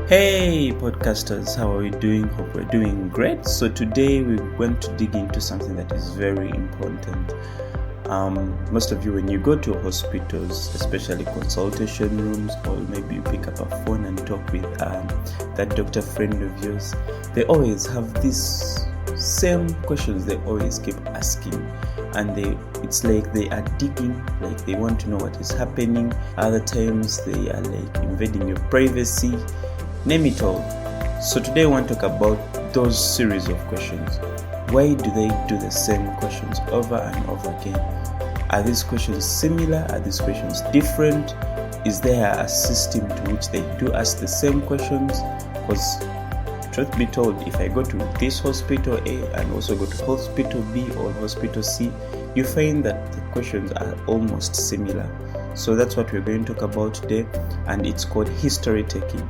Hey podcasters, how are we doing? Hope we're doing great. So today we're going to dig into something that is very important. Most of you, when you go to hospitals, especially consultation rooms, or maybe you pick up a phone and talk with that doctor friend of yours, they always have these same questions they always keep asking, and it's like they are digging, like they want to know what is happening. Other times they are like invading your privacy, name it all. So today I want to talk about those series of questions. Why do they do the same questions over and over again? Are these questions similar? Are these questions different? Is there a system to which they do ask the same questions? Because truth be told, if I go to this hospital A and also go to hospital B or hospital C, you find that the questions are almost similar. So that's what we're going to talk about today, and it's called history taking.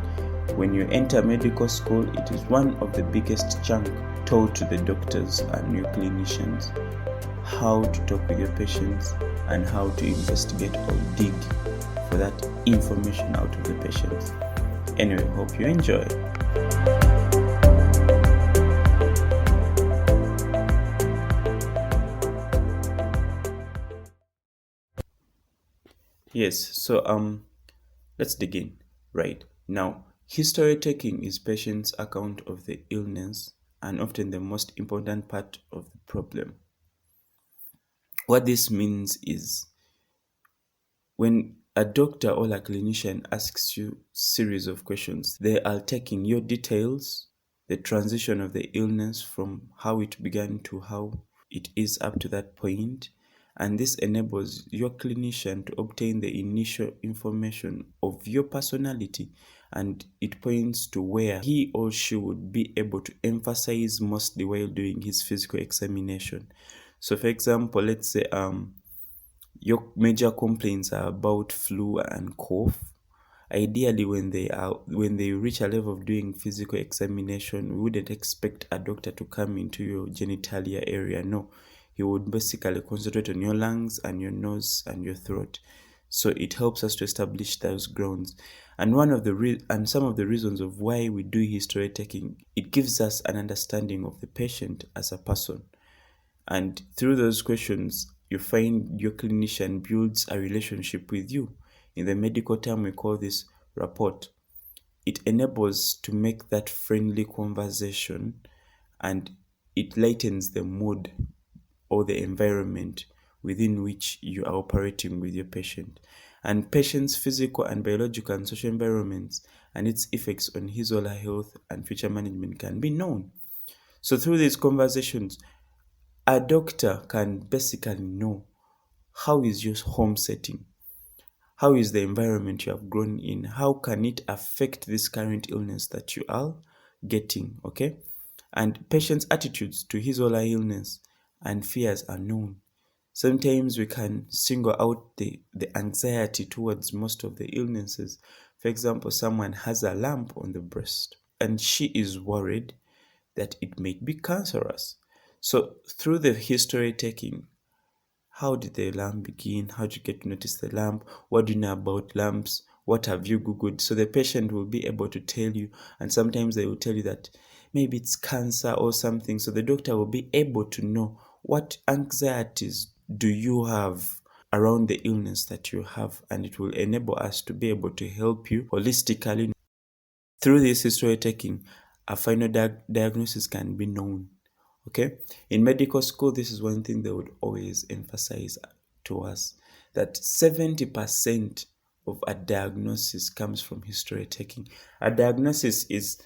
When you enter medical school, it is one of the biggest chunk taught to the doctors and your clinicians. How to talk with your patients and how to investigate or dig for that information out of the patients. Anyway, hope you enjoy. Yes, so let's dig in. Right now, history taking is patient's account of the illness and often the most important part of the problem. What this means is when a doctor or a clinician asks you a series of questions, they are taking your details, the transition of the illness from how it began to how it is up to that point, and this enables your clinician to obtain the initial information of your personality, and it points to where he or she would be able to emphasize mostly while doing his physical examination. So for example, let's say your major complaints are about flu and cough. Ideally, when they reach a level of doing physical examination, we wouldn't expect a doctor to come into your genitalia area. No, he would basically concentrate on your lungs and your nose and your throat. So it helps us to establish those grounds. And some of the reasons of why we do history taking, it gives us an understanding of the patient as a person. And through those questions, you find your clinician builds a relationship with you. In the medical term, we call this rapport. It enables to make that friendly conversation, and it lightens the mood or the environment within which you are operating with your patient. And patient's physical and biological and social environments and its effects on his or her health and future management can be known. So through these conversations, a doctor can basically know how is your home setting, how is the environment you have grown in, how can it affect this current illness that you are getting, okay? And patient's attitudes to his or her illness and fears are known. Sometimes we can single out the anxiety towards most of the illnesses. For example, someone has a lump on the breast and she is worried that it may be cancerous. So through the history taking, how did the lump begin? How did you get to notice the lump? What do you know about lumps? What have you Googled? So the patient will be able to tell you, and sometimes they will tell you that maybe it's cancer or something. So the doctor will be able to know what anxieties do you have around the illness that you have, and it will enable us to be able to help you holistically. Through this history taking, a final diagnosis can be known. Okay, in medical school, this is one thing they would always emphasize to us, that 70% of a diagnosis comes from history taking. A diagnosis is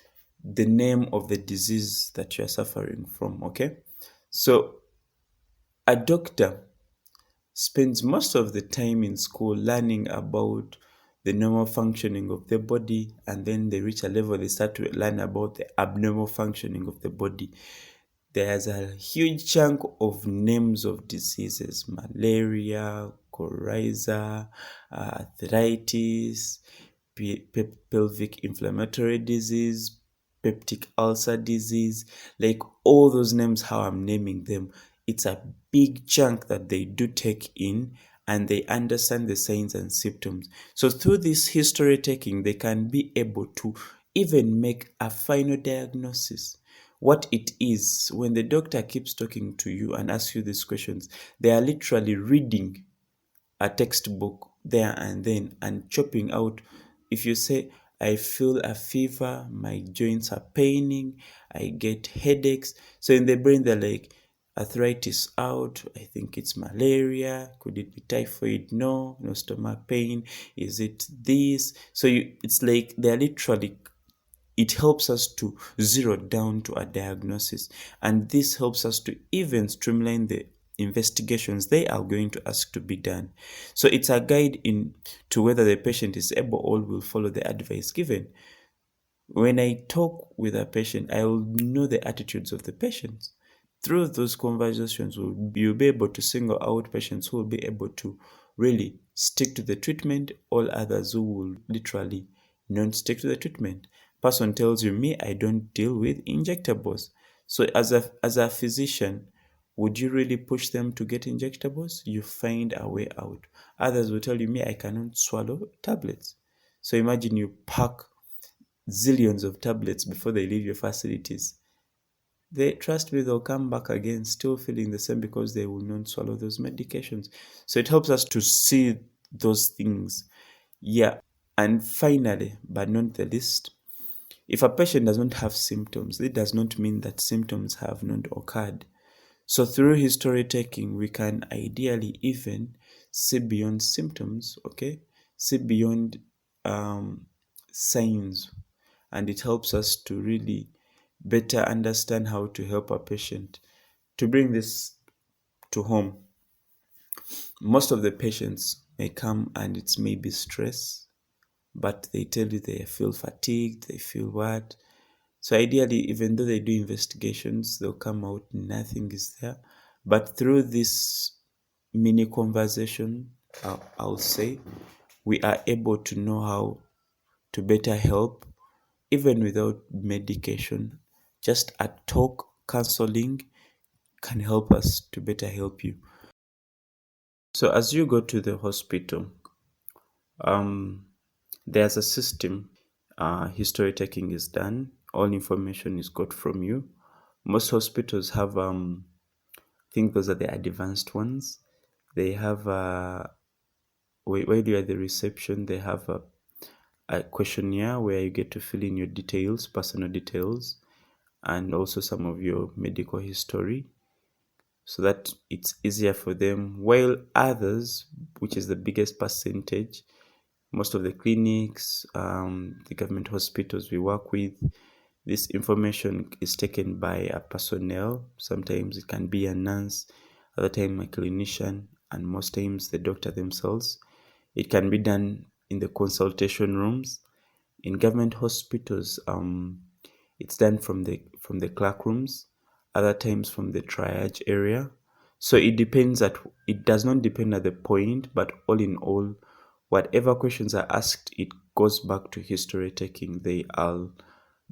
the name of the disease that you're suffering from. Okay, so a doctor spends most of the time in school learning about the normal functioning of the body, and then they reach a level they start to learn about the abnormal functioning of the body. There's a huge chunk of names of diseases: malaria, coryza, arthritis, pelvic inflammatory disease, peptic ulcer disease, like all those names, how I'm naming them. It's a big chunk that they do take in, and they understand the signs and symptoms. So through this history taking, they can be able to even make a final diagnosis. What it is, when the doctor keeps talking to you and asks you these questions, they are literally reading a textbook there and then and chopping out. If you say, I feel a fever, my joints are paining, I get headaches. So in the brain, they're like, arthritis out, I think it's malaria, could it be typhoid? No, no stomach pain, is it this? So it's like they're literally, it helps us to zero down to a diagnosis, and this helps us to even streamline the investigations they are going to ask to be done. So it's a guide in to whether the patient is able or will follow the advice given. When I talk with a patient, I will know the attitudes of the patients. Through those conversations, you'll be able to single out patients who will be able to really stick to the treatment, all others who will literally not stick to the treatment. Person tells you, me, I don't deal with injectables. So as a physician, would you really push them to get injectables? You find a way out. Others will tell you, me, I cannot swallow tablets. So imagine you pack zillions of tablets before they leave your facilities. They trust me, they'll come back again still feeling the same because they will not swallow those medications. So it helps us to see those things. Yeah. And finally, but not the least, if a patient does not have symptoms, it does not mean that symptoms have not occurred. So through history taking, we can ideally even see beyond symptoms, okay? See beyond signs, and it helps us to really better understand how to help a patient. To bring this to home, most of the patients may come and it's maybe stress, but they tell you they feel fatigued, they feel what. So ideally, even though they do investigations, they'll come out, nothing is there. But through this mini conversation, I'll say, we are able to know how to better help, even without medication. Just a talk, counseling can help us to better help you. So as you go to the hospital, um, there's a system. History taking is done. All information is got from you. Most hospitals have, I think those are the advanced ones. They have, while you are at the reception, they have a questionnaire where you get to fill in your details, personal details, and also some of your medical history, so that it's easier for them. While others, which is the biggest percentage, most of the clinics, the government hospitals we work with, this information is taken by a personnel. Sometimes it can be a nurse, other time a clinician, and most times the doctor themselves. It can be done in the consultation rooms. In government hospitals, it's done from the clerk rooms, other times from the triage area. So it does not depend at the point, but all in all, whatever questions are asked, it goes back to history taking. They are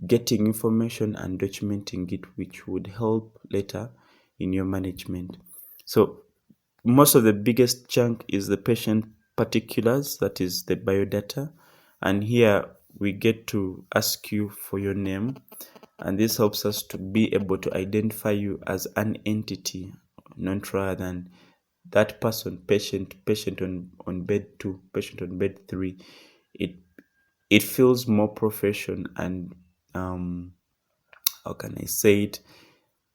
getting information and documenting it, which would help later in your management. So most of the biggest chunk is the patient particulars, that is the biodata. And here we get to ask you for your name, and this helps us to be able to identify you as an entity, not rather than that person, patient on bed 2, patient on bed 3. It feels more professional and, how can I say it,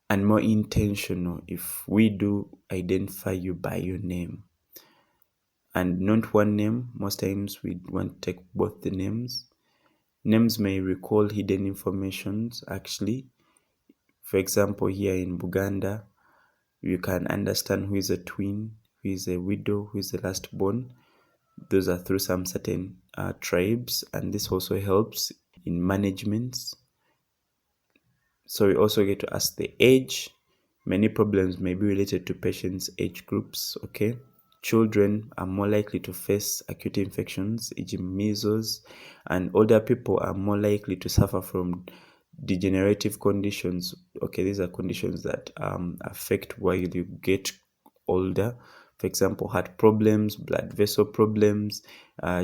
and more intentional if we do identify you by your name and not one name. Most times we want to take both the names. Names may recall hidden informations actually. For example, here in Buganda, you can understand who is a twin, who is a widow, who is the last born. Those are through some certain tribes, and this also helps in management. So we also get to ask the age. Many problems may be related to patients' age groups, okay? Children are more likely to face acute infections, e.g. measles, and older people are more likely to suffer from degenerative conditions. Okay, these are conditions that affect while you get older. For example, heart problems, blood vessel problems,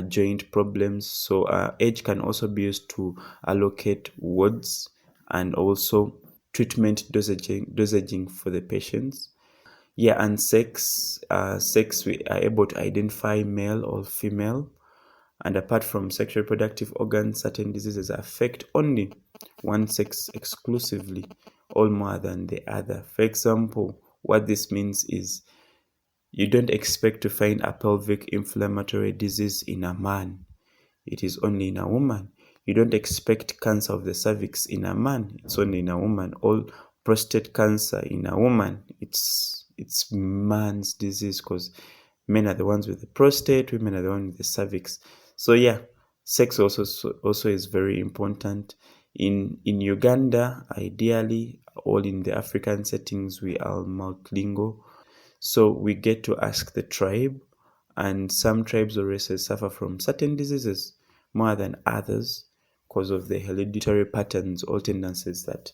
joint problems. So age can also be used to allocate wards and also treatment dosaging for the patients. Yeah, and sex, we are able to identify male or female. And apart from sexual reproductive organs, certain diseases affect only one sex exclusively or more than the other. For example, what this means is you don't expect to find a pelvic inflammatory disease in a man. It is only in a woman. You don't expect cancer of the cervix in a man. It's only in a woman. All prostate cancer in a woman. It's man's disease because men are the ones with the prostate, women are the ones with the cervix. So yeah, sex also is very important. In Uganda, ideally, all in the African settings, we are multilingual. So we get to ask the tribe, and some tribes or races suffer from certain diseases more than others because of the hereditary patterns or tendencies that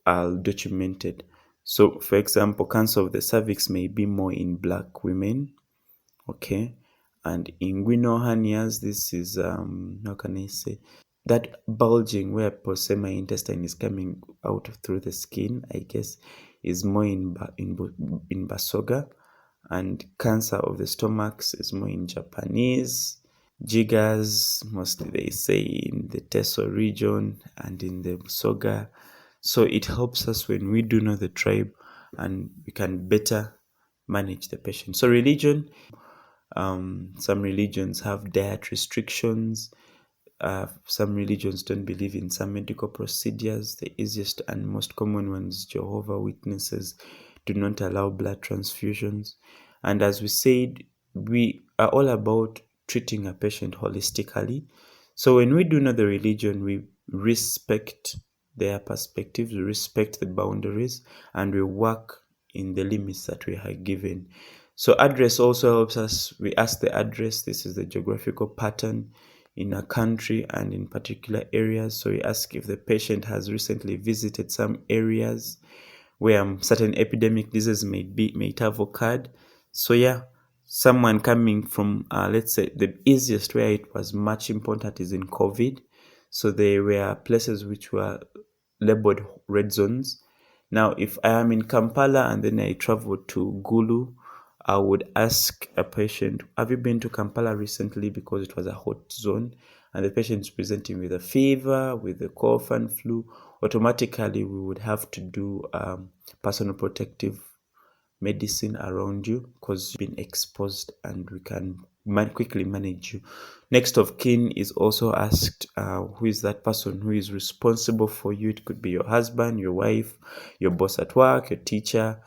are documented. So, for example, cancer of the cervix may be more in black women, okay, and inguinal hernias. This is how can I say, that bulging where posema intestine is coming out through the skin, I guess, is more in Basoga, and cancer of the stomachs is more in Japanese. Jiggers, mostly they say in the Teso region and in the Soga. So it helps us when we do know the tribe and we can better manage the patient. So religion, some religions have diet restrictions. Some religions don't believe in some medical procedures. The easiest and most common ones, Jehovah Witnesses, do not allow blood transfusions. And as we said, we are all about treating a patient holistically. So when we do know the religion, we respect their perspectives, we respect the boundaries, and we work in the limits that we are given. So address also helps us. We ask the address. This is the geographical pattern in a country and in particular areas. So we ask if the patient has recently visited some areas where certain epidemic diseases may have occurred. So yeah, someone coming from let's say the easiest where it was much important is in COVID. So there were places which were labeled red zones. Now, if I am in Kampala and then I travel to Gulu, I would ask a patient, have you been to Kampala recently, because it was a hot zone, and the patient is presenting with a fever, with a cough and flu. Automatically we would have to do personal protective medicine around you because you've been exposed, and we can quickly manage you. Next of kin is also asked, who is that person who is responsible for you? It could be your husband, your wife, your boss at work, your teacher.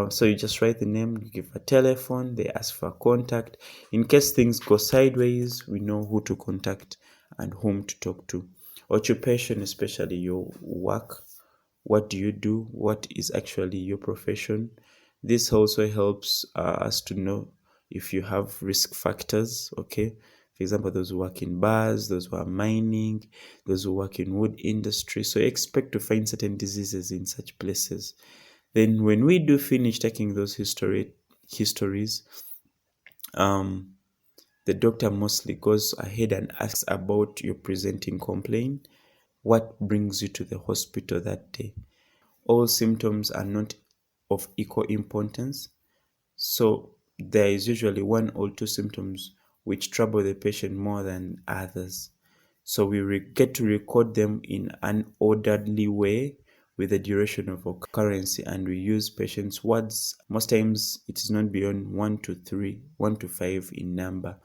So you just write the name, you give a telephone, they ask for contact. In case things go sideways, we know who to contact and whom to talk to. Occupation, especially your work. What do you do? What is actually your profession? This also helps us to know if you have risk factors, okay? For example, those who work in bars, those who are mining, those who work in wood industry. So expect to find certain diseases in such places. Then when we do finish taking those histories, the doctor mostly goes ahead and asks about your presenting complaint. What brings you to the hospital that day? All symptoms are not of equal importance. So there is usually one or two symptoms which trouble the patient more than others. So we get to record them in an orderly way with the duration of occurrence, and we use patients' words. Most times it is not beyond 1 to 3, 1 to 5 in number.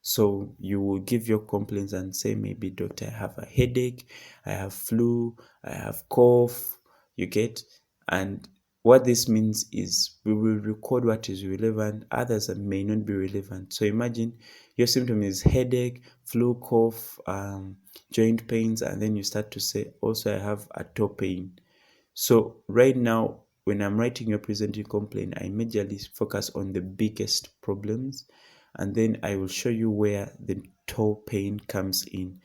So you will give your complaints and say, maybe doctor, I have a headache, I have flu, I have cough, you get. And what this means is we will record what is relevant, others may not be relevant. So imagine your symptom is headache, flu, cough, joint pains, and then you start to say, also I have a toe pain. So right now, when I'm writing your presenting complaint, I majorly focus on the biggest problems, and then I will show you where the toe pain comes in.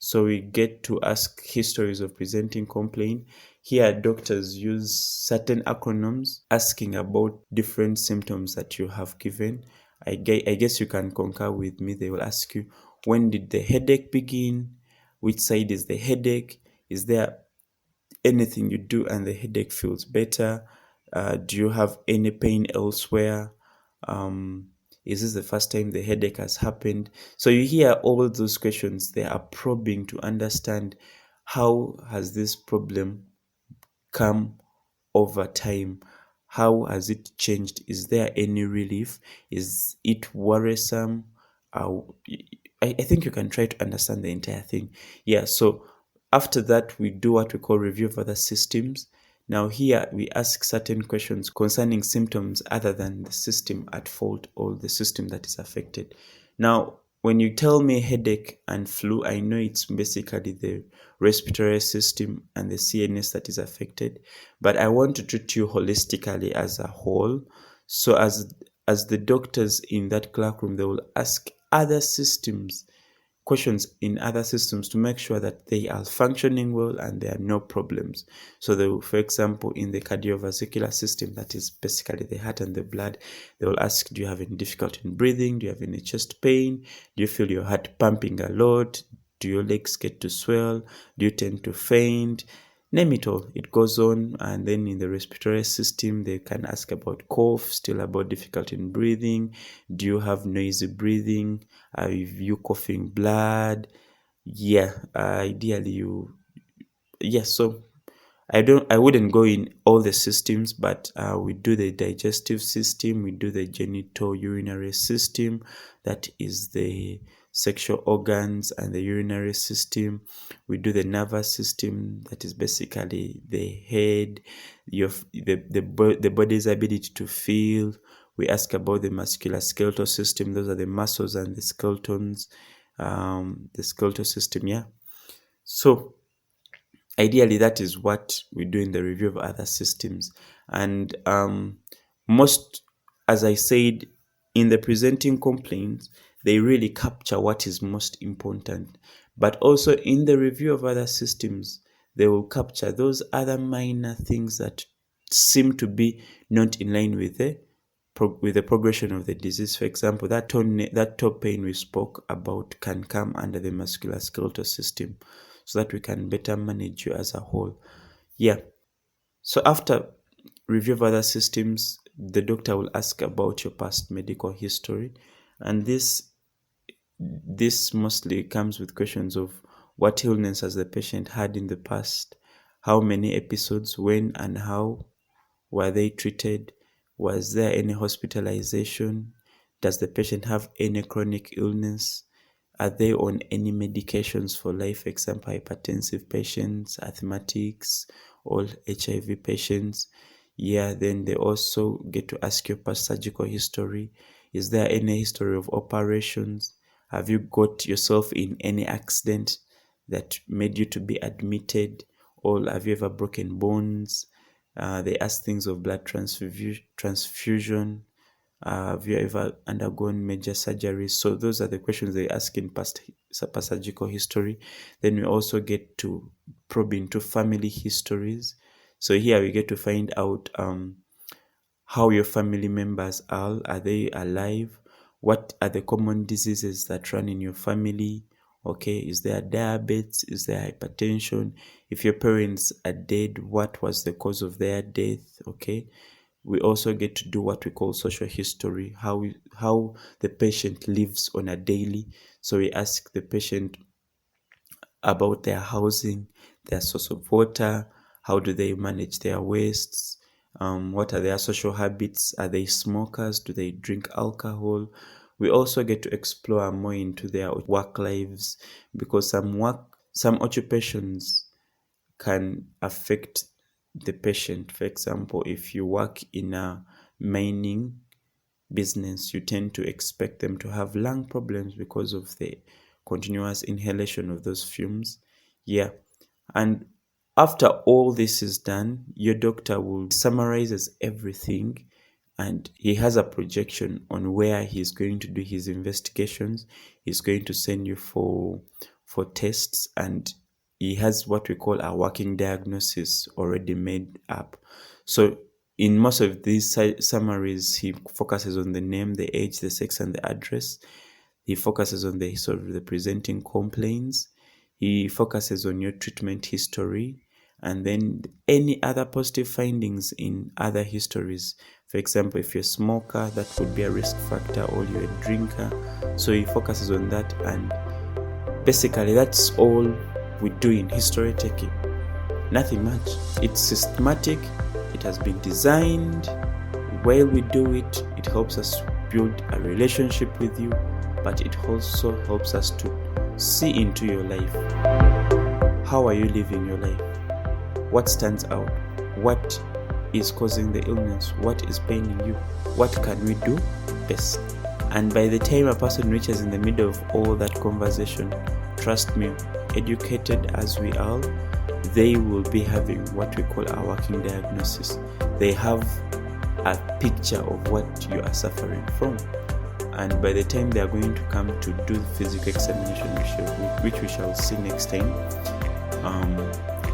So we get to ask histories of presenting complaint. Here, doctors use certain acronyms asking about different symptoms that you have given. I guess you can concur with me. They will ask you, when did the headache begin? Which side is the headache? Is there anything you do and the headache feels better? Do you have any pain elsewhere? Um, is this the first time the headache has happened? So you hear all those questions. They are probing to understand how has this problem come over time. How has it changed? Is there any relief? Is it worrisome? Uh, I think you can try to understand the entire thing. Yeah, so after that, we do what we call review of other systems. Now, here we ask certain questions concerning symptoms other than the system at fault or the system that is affected. Now, when you tell me headache and flu, I know it's basically the respiratory system and the CNS that is affected, but I want to treat you holistically as a whole. So as the doctors in that classroom, they will ask other systems questions in other systems to make sure that they are functioning well and there are no problems. So they will, for example, in the cardiovascular system, that is basically the heart and the blood, they will ask, do you have any difficulty in breathing? Do you have any chest pain? Do you feel your heart pumping a lot? Do your legs get to swell? Do you tend to faint? Name it all. It goes on. And then in the respiratory system, they can ask about cough, still about difficulty in breathing. Do you have noisy breathing? Are you coughing blood? Yeah, ideally you. Yes, so I wouldn't go in all the systems, but we do the digestive system, we do the genital urinary system, that is the sexual organs and the urinary system. We do the nervous system, that is basically the head, the body's ability to feel. We ask about the musculoskeletal system, those are the muscles and the skeletons, the skeletal system, yeah. So ideally that is what we do in the review of other systems. And most, as I said, in the presenting complaints, they really capture what is most important, but also in the review of other systems, they will capture those other minor things that seem to be not in line with the progression of the disease. For example, that top pain we spoke about can come under the musculoskeletal system, so that we can better manage you as a whole. Yeah. So after review of other systems, the doctor will ask about your past medical history, and this mostly comes with questions of what illness has the patient had in the past, how many episodes, when and how were they treated, was there any hospitalization, does the patient have any chronic illness, are they on any medications for life, for example, hypertensive patients, asthmatics, or HIV patients. Yeah, then they also get to ask your past surgical history. Is there any history of operations? Have you got yourself in any accident that made you to be admitted? Or have you ever broken bones? They ask things of blood transfusion. Have you ever undergone major surgery? So those are the questions they ask in past surgical history. Then we also get to probe into family histories. So here we get to find out how your family members are. Are they alive? What are the common diseases that run in your family? Okay, is there diabetes? Is there hypertension? If your parents are dead, what was the cause of their death? Okay, we also get to do what we call social history, how the patient lives on a daily. So we ask the patient about their housing, their source of water, how do they manage their wastes, what are their social habits, are they smokers, do they drink alcohol. We also get to explore more into their work lives, because some occupations can affect the patient. For example, if you work in a mining business, you tend to expect them to have lung problems because of the continuous inhalation of those fumes. Yeah. And after all this is done, your doctor will summarizes everything, and he has a projection on where he's going to do his investigations. He's going to send you for tests, and he has what we call a working diagnosis already made up. So in most of these summaries, he focuses on the name, the age, the sex, and the address. He focuses on the history of the presenting complaints. He focuses on your treatment history, and then any other positive findings in other histories. For example, if you're a smoker, that would be a risk factor, or you're a drinker. So he focuses on that, and basically that's all we do in history taking. Nothing much. It's systematic. It has been designed. While we do it, it helps us build a relationship with you, but it also helps us to see into your life. How are you living your life? What stands out? What is causing the illness? What is paining you? What can we do best? And by the time a person reaches in the middle of all that conversation, trust me, educated as we are, they will be having what we call a working diagnosis. They have a picture of what you are suffering from. And by the time they are going to come to do the physical examination, which we shall see next time,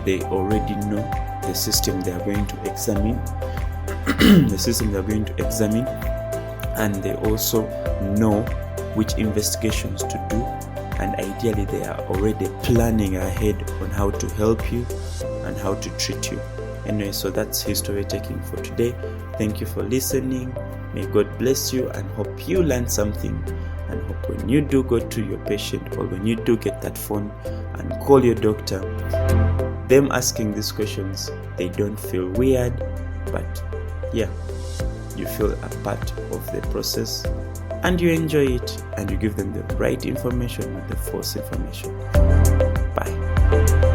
they already know the system they are going to examine, and they also know which investigations to do, and ideally they are already planning ahead on how to help you and how to treat you. Anyway, so that's history taking for today. Thank you for listening. May God bless you, and hope you learn something, and hope when you do go to your patient, or when you do get that phone and call your doctor, them asking these questions, they don't feel weird, but yeah, you feel a part of the process, and you enjoy it, and you give them the right information, not the false information. Bye.